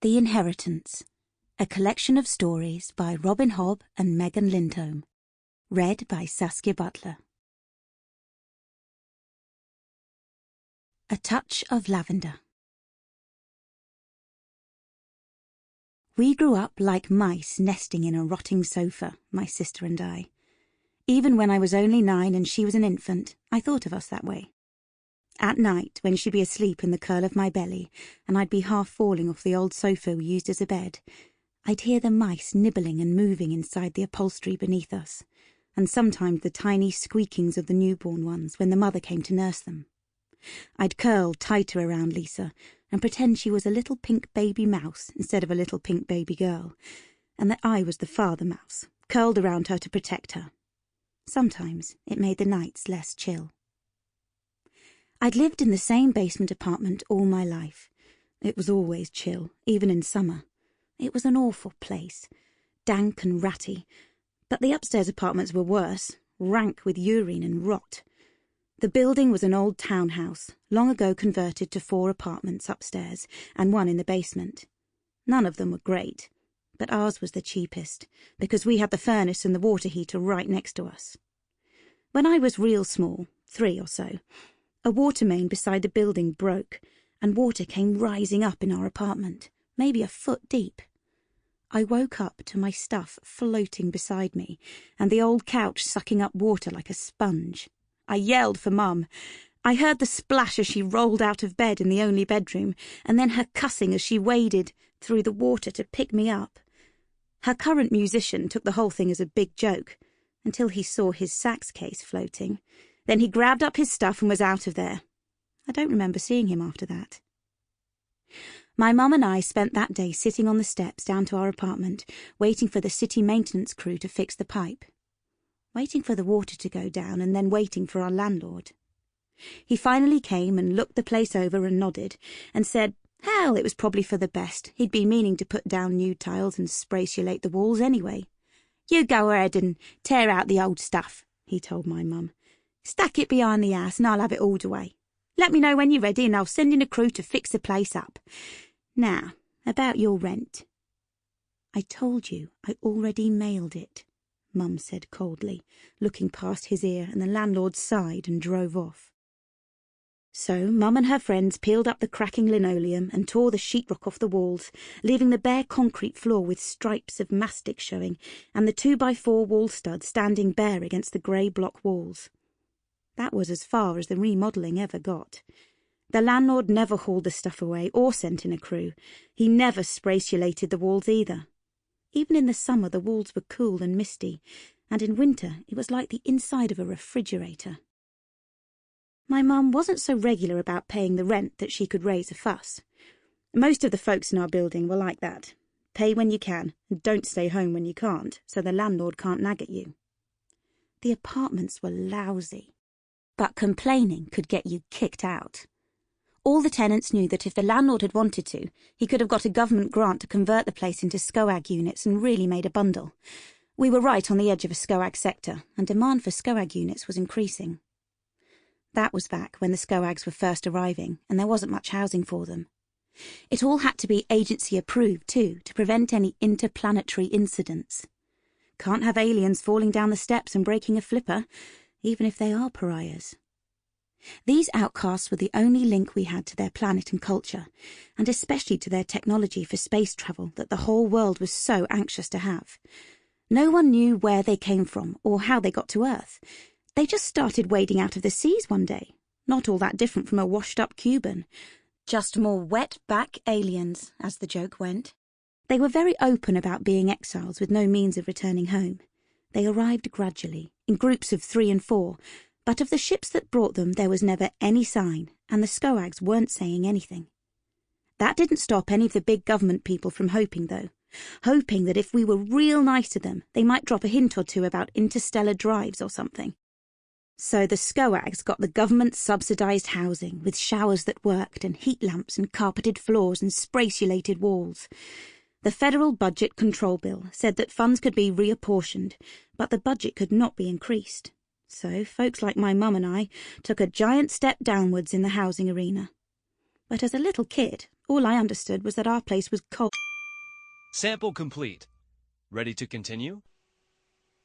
The Inheritance, a collection of stories by Robin Hobb and Megan Lindholm. Read by Saskia Butler. A Touch of Lavender. We grew up like mice nesting in a rotting sofa, my sister and I. Even when I was only 9 and she was an infant, I thought of us that way. At night, when she'd be asleep in the curl of my belly, and I'd be half falling off the old sofa we used as a bed, I'd hear the mice nibbling and moving inside the upholstery beneath us, and sometimes the tiny squeakings of the newborn ones when the mother came to nurse them. I'd curl tighter around Lisa and pretend she was a little pink baby mouse instead of a little pink baby girl, and that I was the father mouse, curled around her to protect her. Sometimes it made the nights less chill. I'd lived in the same basement apartment all my life. It was always chill, even in summer. It was an awful place, dank and ratty, but the upstairs apartments were worse, rank with urine and rot. The building was an old townhouse, long ago converted to 4 apartments upstairs and 1 in the basement. None of them were great, but ours was the cheapest, because we had the furnace and the water heater right next to us. When I was real small, 3 or so, a water main beside the building broke, and water came rising up in our apartment, maybe a foot deep. I woke up to my stuff floating beside me, and the old couch sucking up water like a sponge. I yelled for Mum. I heard the splash as she rolled out of bed in the only bedroom, and then her cussing as she waded through the water to pick me up. Her current musician took the whole thing as a big joke, until he saw his sax case floating. Then he grabbed up his stuff and was out of there. I don't remember seeing him after that. My mum and I spent that day sitting on the steps down to our apartment, waiting for the city maintenance crew to fix the pipe. Waiting for the water to go down and then waiting for our landlord. He finally came and looked the place over and nodded and said, hell, it was probably for the best. He'd been meaning to put down new tiles and spraciolate the walls anyway. You go ahead and tear out the old stuff, he told my mum. Stack it behind the house and I'll have it hauled away. Let me know when you're ready and I'll send in a crew to fix the place up. Now, about your rent. I told you I already mailed it, Mum said coldly, looking past his ear, and the landlord sighed and drove off. So Mum and her friends peeled up the cracking linoleum and tore the sheetrock off the walls, leaving the bare concrete floor with stripes of mastic showing and the 2x4 wall stud standing bare against the grey block walls. That was as far as the remodelling ever got. The landlord never hauled the stuff away or sent in a crew. He never spraciolated the walls either. Even in the summer the walls were cool and misty, and in winter it was like the inside of a refrigerator. My mum wasn't so regular about paying the rent that she could raise a fuss. Most of the folks in our building were like that. Pay when you can, and don't stay home when you can't, so the landlord can't nag at you. The apartments were lousy, but complaining could get you kicked out. All the tenants knew that if the landlord had wanted to, he could have got a government grant to convert the place into SCOAG units and really made a bundle. We were right on the edge of a SCOAG sector, and demand for SCOAG units was increasing. That was back when the SCOAGs were first arriving, and there wasn't much housing for them. It all had to be agency approved, too, to prevent any interplanetary incidents. Can't have aliens falling down the steps and breaking a flipper, even if they are pariahs. These outcasts were the only link we had to their planet and culture, and especially to their technology for space travel that the whole world was so anxious to have. No one knew where they came from or how they got to Earth. They just started wading out of the seas one day, not all that different from a washed-up Cuban. Just more wet-back aliens, as the joke went. They were very open about being exiles with no means of returning home. They arrived gradually, in groups of 3 and 4, but of the ships that brought them there was never any sign, and the SCOAGs weren't saying anything. That didn't stop any of the big government people from hoping, though. Hoping that if we were real nice to them, they might drop a hint or two about interstellar drives or something. So the SCOAGs got the government-subsidised housing with showers that worked and heat lamps and carpeted floors and spraciolated walls. The Federal Budget Control Bill said that funds could be reapportioned, but the budget could not be increased. So folks like my mum and I took a giant step downwards in the housing arena. But as a little kid, All I understood was that our place was cold. Sample complete. Ready to continue?